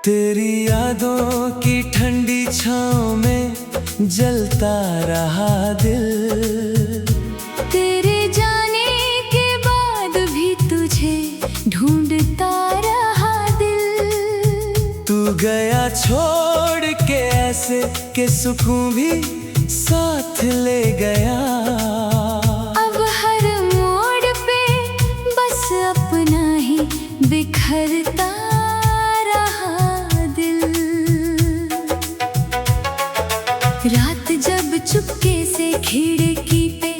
तेरी यादों की ठंडी छाँव में जलता रहा दिल। तेरे जाने के बाद भी तुझे ढूंढता रहा दिल। तू गया छोड़ के ऐसे के सुकून भी साथ ले गया। अब हर मोड़ पे बस अपना ही बिखरता रहा दिल। रात जब चुपके से खिड़की पे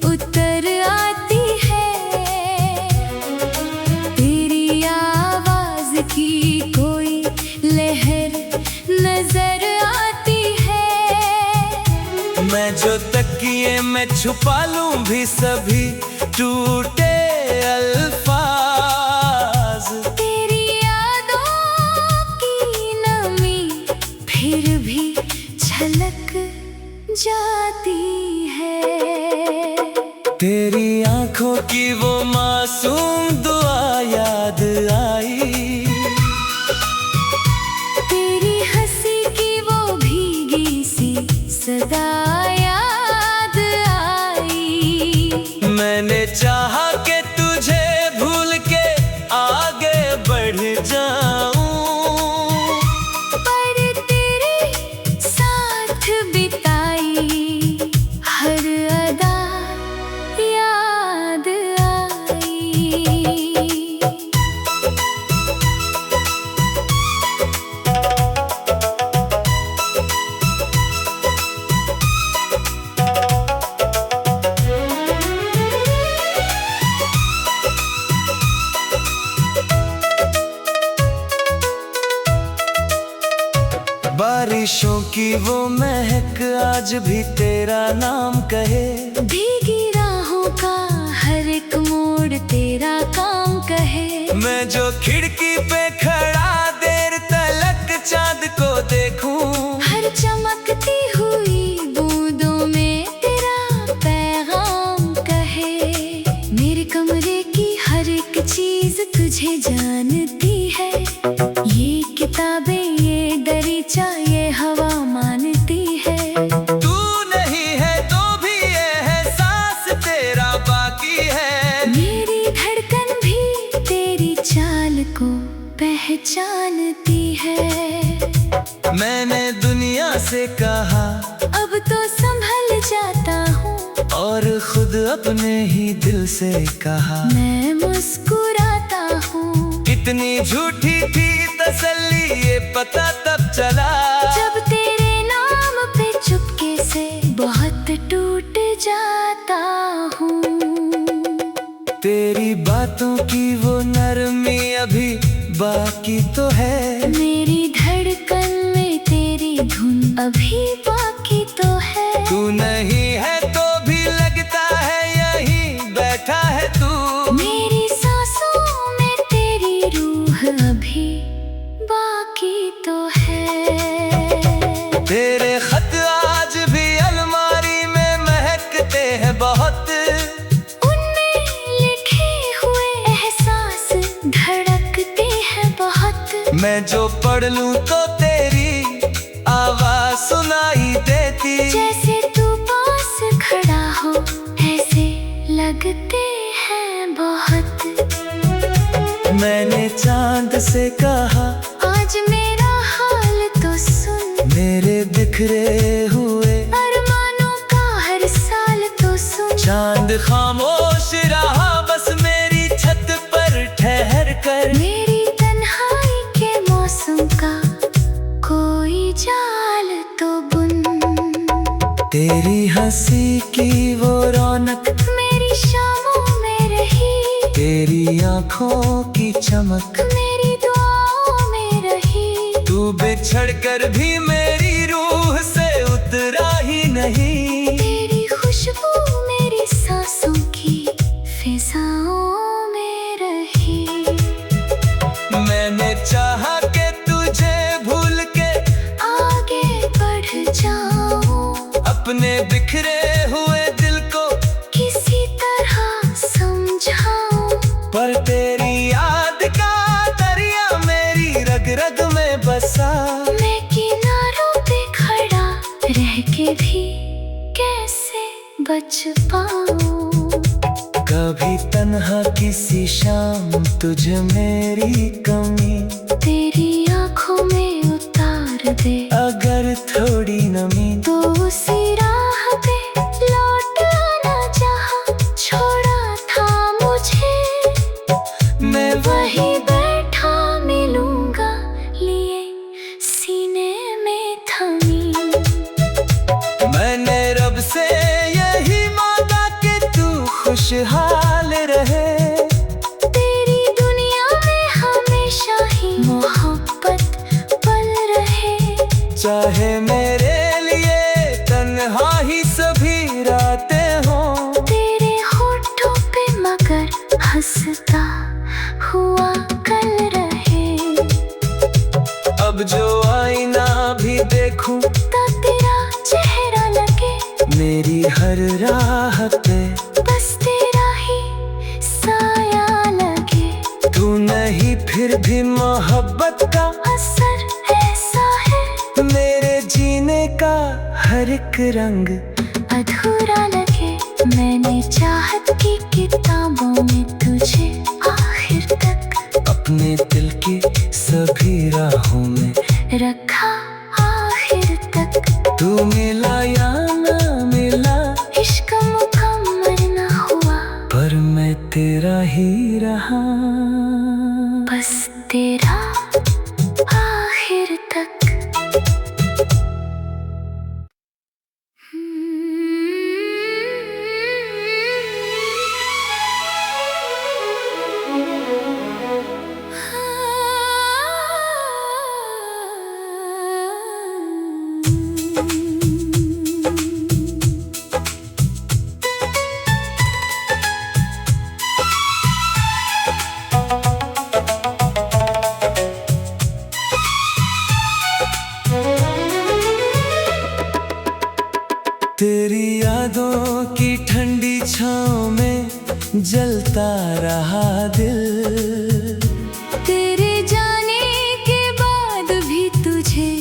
उतर आती है, तेरी आवाज की कोई लहर नजर आती है। मैं जो तकिए में छुपा लूं भी सभी टूटे अल्फाज। तेरी यादों की नमी फिर भी झलक जाती है। तेरी आंखों की वो मासूम दुआ याद आई। तेरी हंसी की वो भीगी सी सदा याद आई। मैंने चाहा कि तुझे भूल के आगे बढ़ जाऊं, पर तेरे साथ बिताई हर अदा याद आई। बारिशों की वो महक आज भी तेरा नाम कहे। भीगी राहों का हर एक मोड़ तेरा काम कहे। मैं जो खिड़की पे खड़ा देर तलक चांद को देखूं, हर चमकती हुई बूंदों में तेरा पैगाम कहे। मेरे कमरे की हर एक चीज तुझे जानती है। ये किताबें, ये दरीचा, ये हवा मानती है। तू नहीं है तो भी ये एहसास तेरा बाकी है। मेरी धड़कन भी तेरी चाल को पहचानती है। मैंने दुनिया से कहा अब तो संभल जाता हूँ, और खुद अपने ही दिल से कहा मैं मुस्कुराता हूँ। कितनी झूठी थी तसल्ली ये पता तब चला, जब तेरे नाम पे चुपके से बहुत टूट जाता हूँ। तेरी बातों की वो नरमी अभी बाकी तो है। मेरी धड़कन में तेरी धुन अभी बाकी तो है। तू नहीं है तो भी लगता है यहीं बैठा है तू। मेरी सांसों में तेरी रूह अभी बाकी तो है। तेरे खत आज भी अलमारी में महकते हैं बहुत। उनमें लिखे हुए एहसास धड़कते हैं बहुत। मैं जो पढ़ लूं तो तेरी आवाज सुनाई देती। जैसे तू पास खड़ा हो ऐसे लगते हैं बहुत। मैंने चांद से कहा आज मेरा हाल तो सुन। मेरे बिखरे हुए अरमानों का हर साल तो सुन। चांद खामोश रहा बस मेरी छत पर ठहर कर। मेरी तन्हाई के मौसम का कोई जाल तो बुन। तेरी हंसी की वो रौनक मेरी शामों में रही। तेरी आंखों की चमक मेरी दुआओं में रही। तू बिछड़ कर भी मेरी रूह से उतरा ही नहीं। तेरी खुशबू मेरी सांसों की फिजाओं में रही। मैंने चाहा कि तुझे भूल के आगे बढ़ जाऊं, अपने बिखरे हुए दिल को किसी तरह समझाऊं। पर तेरी याद का दरिया मेरी रग रग में बस बच पाऊं। कभी तन्हा किसी शाम तुझ मेरी कमी तेरी आंखों में उतार दे अगर थोड़ी नमी। तो उसी राह पे लौट आना जहाँ छोड़ा था मुझे। मैं वहीं बैठा मिलूंगा लिए सीने में थमी। मैंने रब से यही मांगा कि तू खुशहाल रहे। तेरी दुनिया में हमेशा ही मोहब्बत पल रहे। चाहे मेरे लिए तन्हा ही सभी रातें हों। तेरे होठों पे मगर हंसता हुआ कल रहे। अब जो आईना भी देखूं तो तेरा चेहरा लगे मेरी हर राह पे। बस तेरा ही साया लगे। तू नहीं फिर भी मोहब्बत का असर ऐसा है मेरे जीने का हर एक रंग अधूरा लगे। मैंने चाहत की किताबों में तुझे आखिर तक अपने दिल की सभी राहों में रखा आखिर तक। तू मिला या ना मिला इश्क मुकम्मल न हुआ पर मैं तेरा ही रहा। बस तेरा आखिर तक। तेरी यादों की ठंडी छाँव में जलता रहा दिल। तेरे जाने के बाद भी तुझे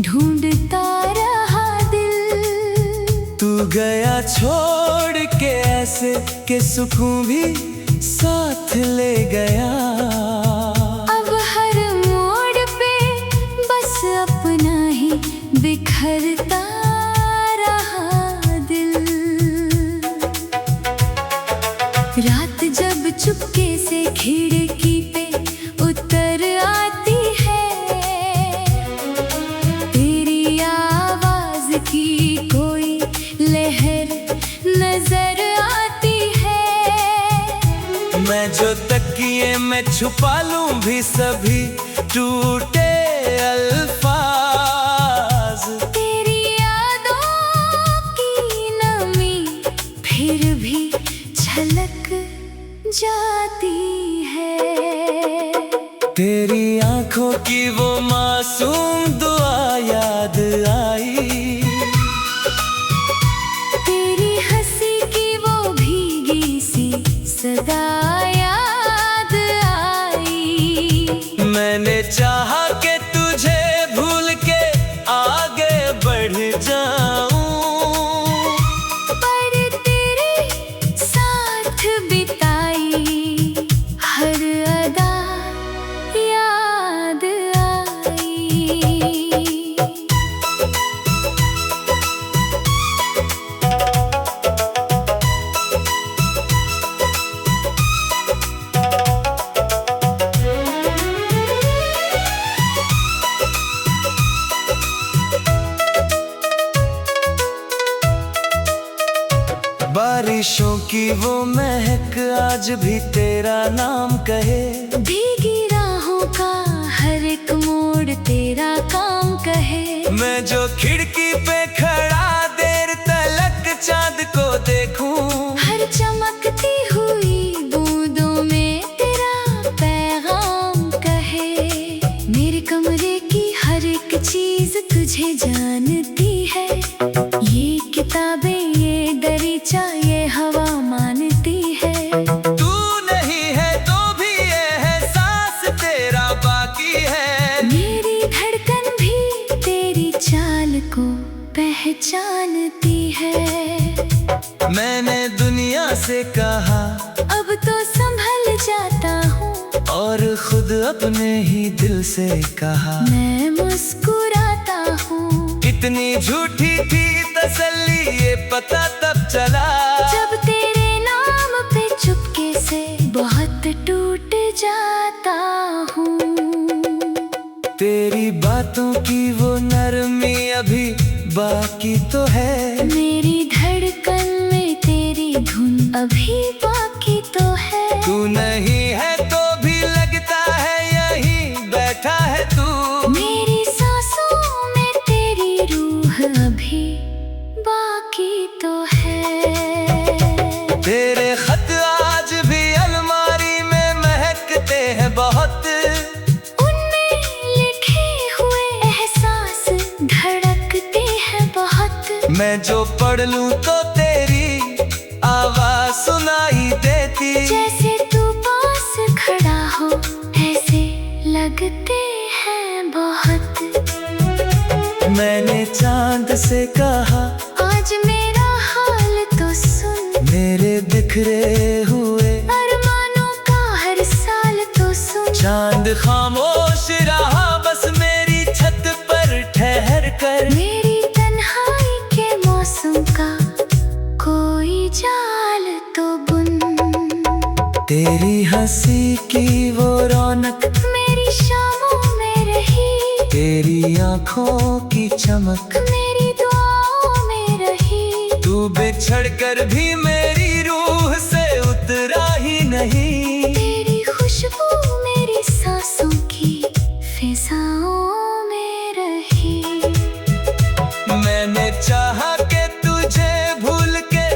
ढूंढता रहा दिल। तू गया छोड़ के ऐसे कि सुकून भी साथ ले गया। अब हर मोड़ पे बस अपना ही बिखरता रहा दिल। रात जब चुपके से खिड़की पे उतर आती है तेरी आवाज की कोई लहर नजर आती है। मैं जो तकिए में छुपा लूं भी सभी टूटे अल्फाज। तेरी यादों की नमी फिर भी छलक जाती है। तेरी आंखों की वो मासूम दुआ याद आई। तेरी हंसी की वो भीगी सी सदा याद आई। मैंने चाहा कि तुझे भूल के आगे बढ़ जाऊं पर तेरे साथ बिताई हर अदा याद आई। बारिशों की वो महक आज भी तेरा नाम कहे। भीगी राहों का हर एक मोड़ तेरा काम कहे। मैं जो खिड़की पे खड़ा देर तलक चांद को देखूं। हर चमकती हुई बूंदों में तेरा पैगाम कहे। मेरे कमरे की हर एक चीज तुझे जानती है। ये किताबें ये दरीचा ये हवा मानती है। तू नहीं है तो भी ये एहसास तेरा बाकी है। मेरी धड़कन भी तेरी चाल को पहचानती है। से कहा। मैं मुस्कुराता हूँ। इतनी झूठी थी तसल्ली, ये पता तब चला जब तेरे नाम पे चुपके से बहुत टूट जाता हूँ। तेरी बातों की वो नरमी अभी बाकी तो है। मेरी धड़कन में तेरी धुन अभी बाकी तो है। तू नहीं है तो भी लगता है यहीं बैठा है तू। मेरी सांसों में तेरी रूह अभी बाकी तो है। तेरे खत आज भी अलमारी में महकते हैं बहुत। उनमें लिखे हुए एहसास धड़कते हैं बहुत। मैं जो पढ़ लूं तो तेरी आवाज सुनाई देती। जैसे तू पास खड़ा हो ऐसे लगते हैं बहुत। मैंने चांद से कहा, आज मेरा हाल तो सुन। मेरे बिखरे हुए अरमानों का हर साल तो सुन। चांद खामोश रहा बस मेरी छत पर ठहर कर। मेरी तन्हाई के मौसम का कोई जाल तो बुन। तेरी हंसी की वो रौनक मेरी शामों में रही। तेरी आंखों की चमक मेरी दुआओं में रही। तू बिछड़ कर भी मेरी रूह से उतरा ही नहीं। तेरी खुशबू मेरी सांसों की फिजाओं में रही। मैंने चाहा कि तुझे भूल के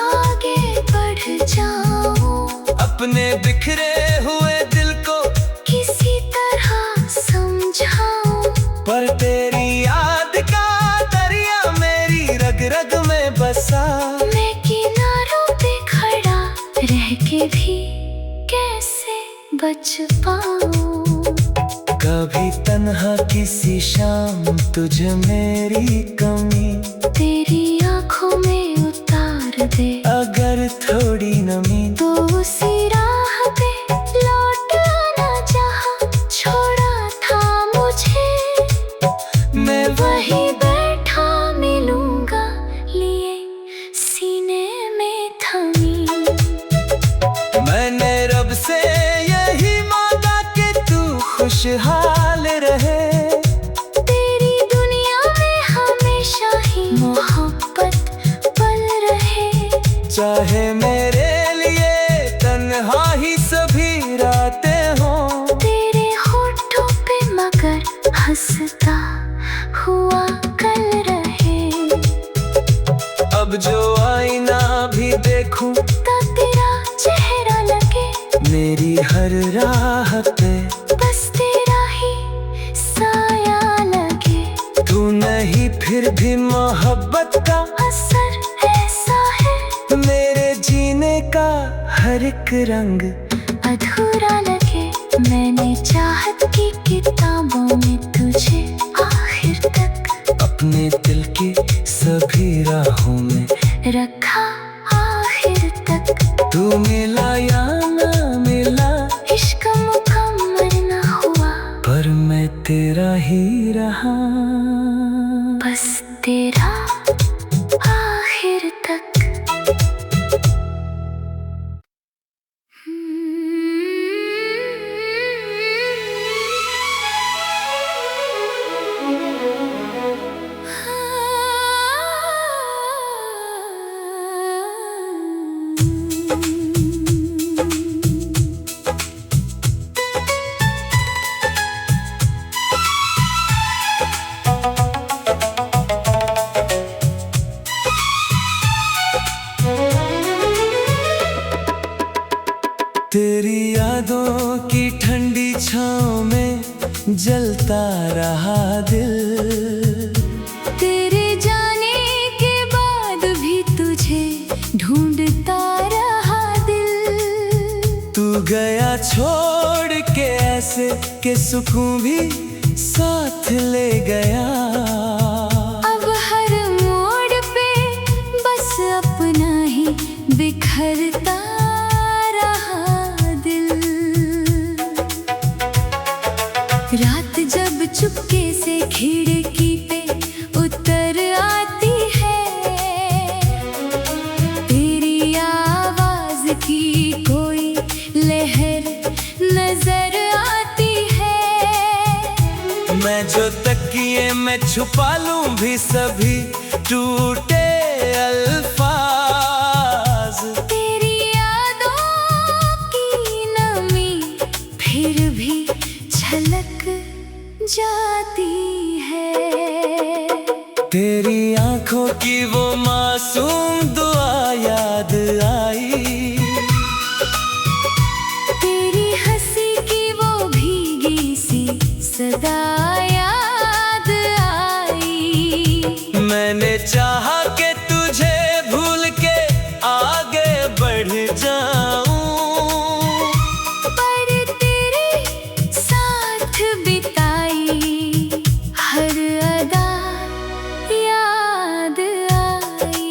आगे बढ़ जाऊं। अपने बिखरे हुए दिल को किसी तरह समझाऊं। पर तेरी याद का दरिया मेरी रग रग में बसा। मैं किनारों पे खड़ा रह के भी कैसे बच पाऊं। कभी तन्हा किसी शाम तुझ मेरी कमी तेरी आंखों में उतार दे अगर थोड़ी नमी। तो उसी राह पे लौट आना जहाँ छोड़ा था मुझे। मैं वहीं बैठा मिलूंगा लिए सीने में थमी। मैंने रब से यही मांगा कि तू खुशहाल रहे। तेरी दुनिया में हमेशा ही मोहब्बत पल रहे। चाहे मेरे लिए तन्हा ही सभी रातें हों। तेरे होठों पे मगर हंसता हुआ कल रहे। अब जो आईना भी देखूं तो तेरा चेहरा लगे। मेरी हर राह पे बस तेरा ही साया लगे। तू नहीं फिर भी मोहब्बत का असर ऐसा है मेरे जीने का हर एक रंग अधूरा लगे। मैंने चाहत की किताबों में तुझे आखिर तक अपने दिल की सभी राहों में रखा आखिर तक। तू मिला या ना मिला इश्क मुकम्मल न हुआ पर मैं तेरा ही रहा। बस तेरा आखिर तक। तेरी यादों की ठंडी छाँव में जलता रहा दिल। तेरे जाने के बाद भी तुझे ढूंढता रहा दिल। तू गया छोड़ के ऐसे कि सुकून भी साथ ले गया। अब हर मोड़ पे बस अपना ही बिखरता रहा दिल। रात जब चुपके से खिड़की पे उतर आती है, तेरी आवाज की कोई लहर नजर आती है। मैं जो तकिए में छुपा लूं भी सभी टूटे अल्फाज, तेरी यादों की नमी फिर भी झलक जाती है। तेरी आंखों की वो मासूम दुआ याद आई, तेरी हंसी की वो भीगी सी सदा याद आई। मैंने चाहा कि तुझे भूल के आगे बढ़ जाऊं, पर तेरे साथ बिताई हर अदा याद आई।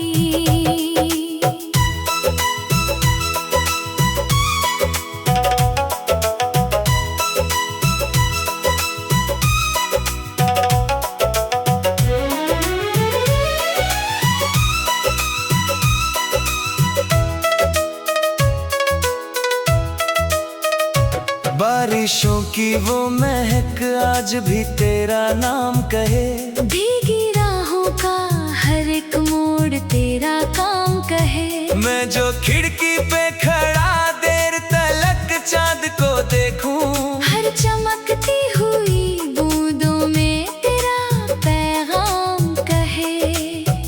बारिशों की वो महक आज भी तेरा नाम कहे, भीगी राहों का हर एक मोड़ तेरा काम कहे। मैं जो खिड़की पे खड़ा देर तलक चांद को देखूं, हर चमकती हुई बूंदों में तेरा पैगाम कहे।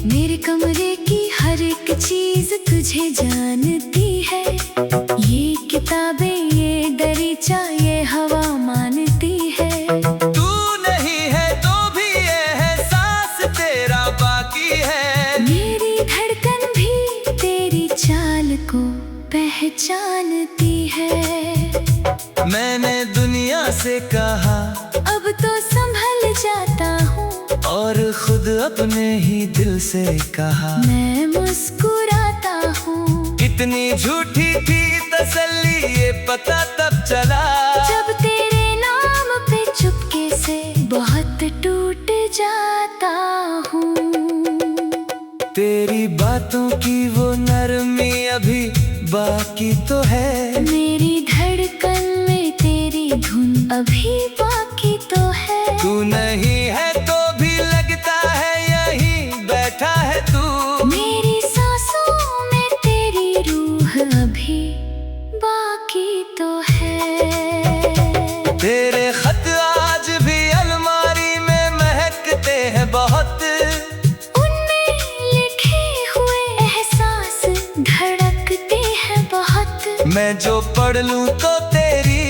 मेरे कमरे की हर एक चीज तुझे जानती है, ये किताबें ये दरीचा ये हवा मानती है। तू नहीं है तो भी ये एहसास तेरा बाकी है। मेरी धड़कन भी तेरी चाल को पहचानती है। मैंने दुनिया से कहा अब तो संभल जाता हूँ, और खुद अपने ही दिल से कहा मैं मुस्कुराता हूँ। इतनी झूठी थी तसल्ली ये पता तब चला, जब तेरे नाम पे चुपके से बहुत टूट जाता हूँ। तेरी बातों की वो नरमी अभी बाकी तो है, मेरी धड़कन में तेरी धुन अभी बाकी तो है। तू नहीं है तो भी लगता है यहीं बैठा है तू, मेरी सांसों में तेरी रूह अभी बाकी तो है। तेरे खत आज भी अलमारी में महकते हैं बहुत, उनमें लिखे हुए एहसास धड़कते हैं बहुत। मैं जो पढ़ लूं तो तेरी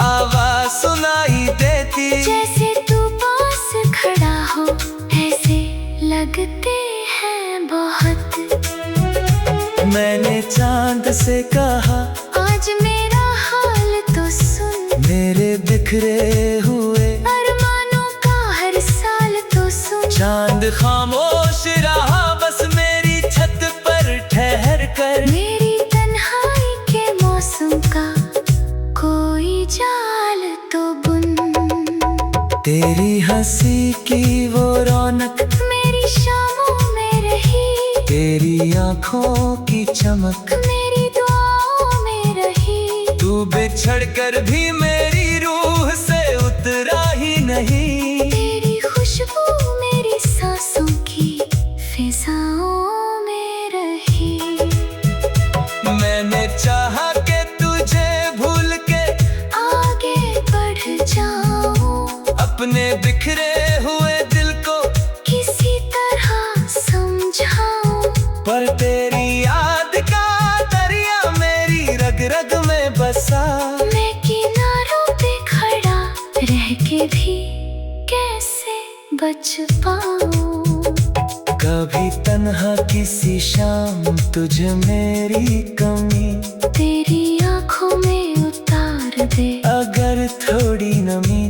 आवाज सुनाई देती, जैसे तू पास खड़ा हो ऐसे लगते हैं बहुत। मैंने चांद से कहा आज मेरा हाल तो सुन, मेरे बिखरे हुए अरमानों का हर साल तो सुन। चांद खामोश रहा बस मेरी छत पर ठहर कर, मेरी तन्हाई के मौसम का कोई जाल तो बुन। तेरी हंसी की वो रौनक मेरी शामों में रही, तेरी आंखों की चमक मेरी दुआओं में रही। तू बिछड़ कर भी मेरी रूह से उतरा ही नहीं, तेरी खुशबू मेरी सांसों की फिजाओं में रही। मैंने चाहा कि तुझे भूल के आगे बढ़ जाऊं, अपने बिखरे हुए दिल को किसी तरह समझाऊं। पर तेरी याद का दरिया मेरी रग रग में बसा, मैं किनारों पे खड़ा रह के भी कैसे बच पाऊं। कभी तन्हा किसी शाम तुझ मेरी कमी तेरी आंखों में उतार दे अगर थोड़ी नमी,